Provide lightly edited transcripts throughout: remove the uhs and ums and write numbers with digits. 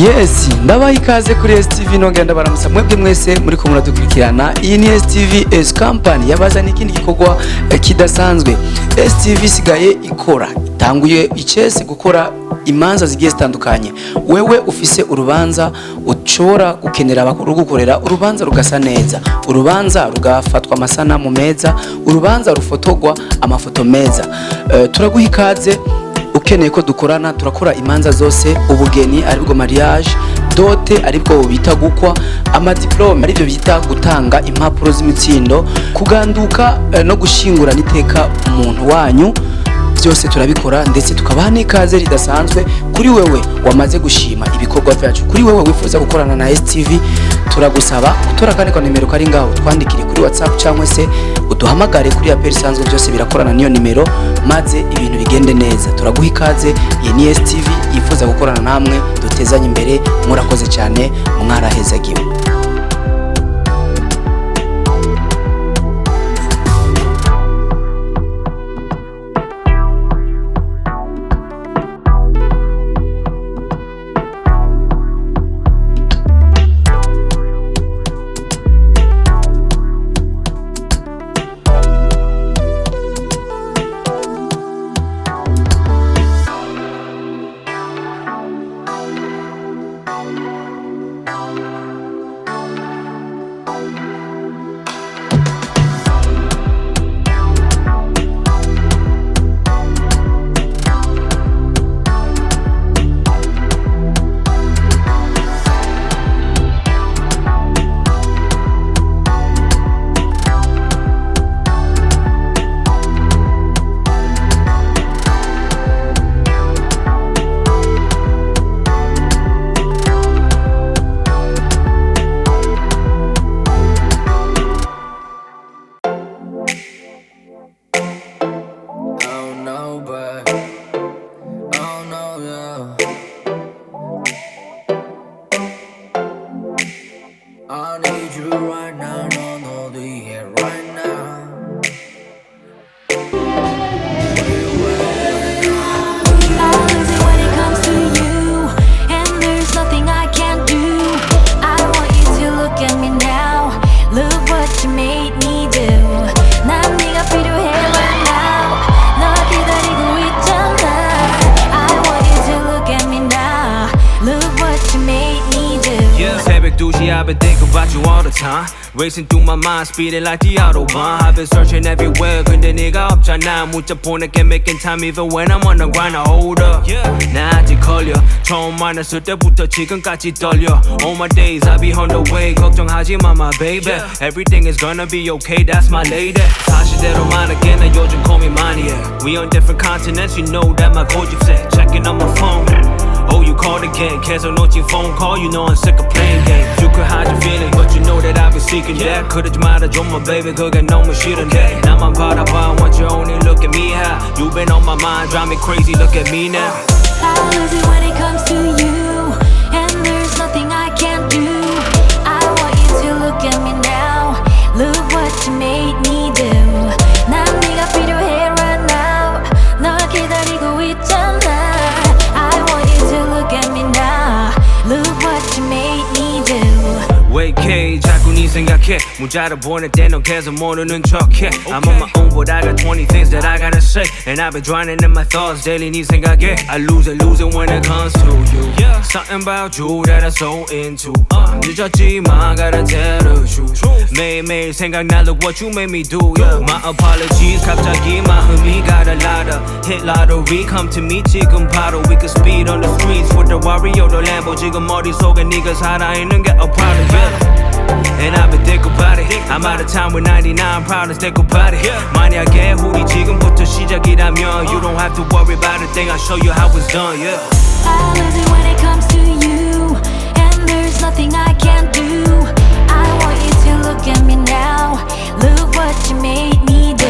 Yes, ndabaha ikaze kuri ASE TV nongenda baramutsa mwebwe mwese muri ko muradukurikirana. Iyi ni ASE TV as company yabazana ikindi gikorwa kidasanzwe. ASE TV sigaye ikora itanguye icese gukora imanza zigiye zitandukanye. Wewe ufise urubanza ushobora gukenera abakuru gukorera urubanza rugasa neza, urubanza rugafatwa amasanamu meza, urubanza rufotogwa amafoto meza. Turaguha ikaze. Ukeneye ko dukorana turakora imanza zose, ubugeni aribwo mariage, dote aribwo bita gukwa, amadiplome aribyo bita gutanga impapuro z'imitsindo, kuganduka no gushingura niteka umuntu wanyu. Byose turabikora ndetse tukabaha n'ikaze ridasanzwe kuri wewe wamaze gushima ibikorwa byacu. Kuri wewe wifuza gukorana na ASE TV turagusaba gutora kandi kwa nimero kari ngaho, twandikire kuri WhatsApp cyangwa se uduhamagare kuri apel sanzwe, byose birakorana niyo nimero maze ibintu bigende neza. Turaguha ikaze. Iyi ni ASE TV yifuza gukorana namwe, dutezanye imbere. Murakoze cyane, mwarahezagiwe. I need you right now, no, the air right now. I'll lose it when it comes to you, and there's nothing I can't do. I want you to look at me now. Look what you made me do. 난 네가 필요해 right now. 너 기다리고 있잖아. I want you to look at me now. Look what you made me do. Yeah, 새벽 2시 I've been thinking about you all the time. Racing through my mind, speeding like the Autobahn. I've been searching everywhere, 근데 네가 없잖아. 문자 보낼게 making time even when I'm on the grind. Hold up, 나 아직 걸려. 처음 만났을 때부터 지금까지 떨려. All my days I be on the way. 걱정하지 마, my baby. Everything is gonna be okay, that's my lady. 사실대로만 할게, 나 요즘 고민 많이 해. We on different continents, you know that my 고집세. Checking on my phone. Oh, you called again, 계속 놓친 phone call. You know I'm sick of playing games. You could hide your feelings, but you know that I've been seeking that. 그러지 말아줘, my baby, 그게 너무 싫은데. 나만 바라봐, want you only look at me how. You've been on my mind, drive me crazy, look at me now. I'll lose it when it comes to you, and there's nothing I can't do. I want you to look at me now. Look what you made me do. 난 네가 필요해 right now. 널 기다리고 있잖아. I want you to look at me now. Look what you made me do. Wait, K, 자꾸 네 생각해. 문자를 보낼 때 넌 계속 모르는 척해. I'm on my own, but I got 20 things that I gotta say. And I've been drowning in my thoughts daily, 네 생각에. I lose it when it comes to you. Something about you that I'm so into. 늦었지만 gotta tell the truth. 매일매일 생각나, look what you made me do. My apologies, 갑자기 마음이 가달라다. Hit lottery, come to me 지금 바로. We could speed on the streets with the Wario, the Lambo. 지금 머릿속에 네가 살아있는 게 a problem. And I've been think about it. I'm out of time with 99 problems, think about it. 만약에 우리 지금부터 시작이라면 you don't have to worry about a thing. I'll show you how it's done, yeah. I lose it when it comes to you, and there's nothing I can't do. I want you to look at me now. Look what you made me do.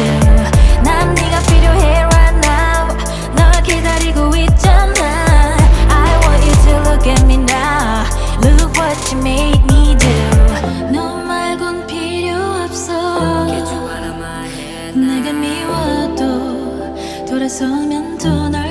난 네가 필요해 right now. 널 기다리고 있잖아. I want you to look at me now. Look what you made me do. 너 말곤 필요 없어. 내가 미워도 돌아서면 또 널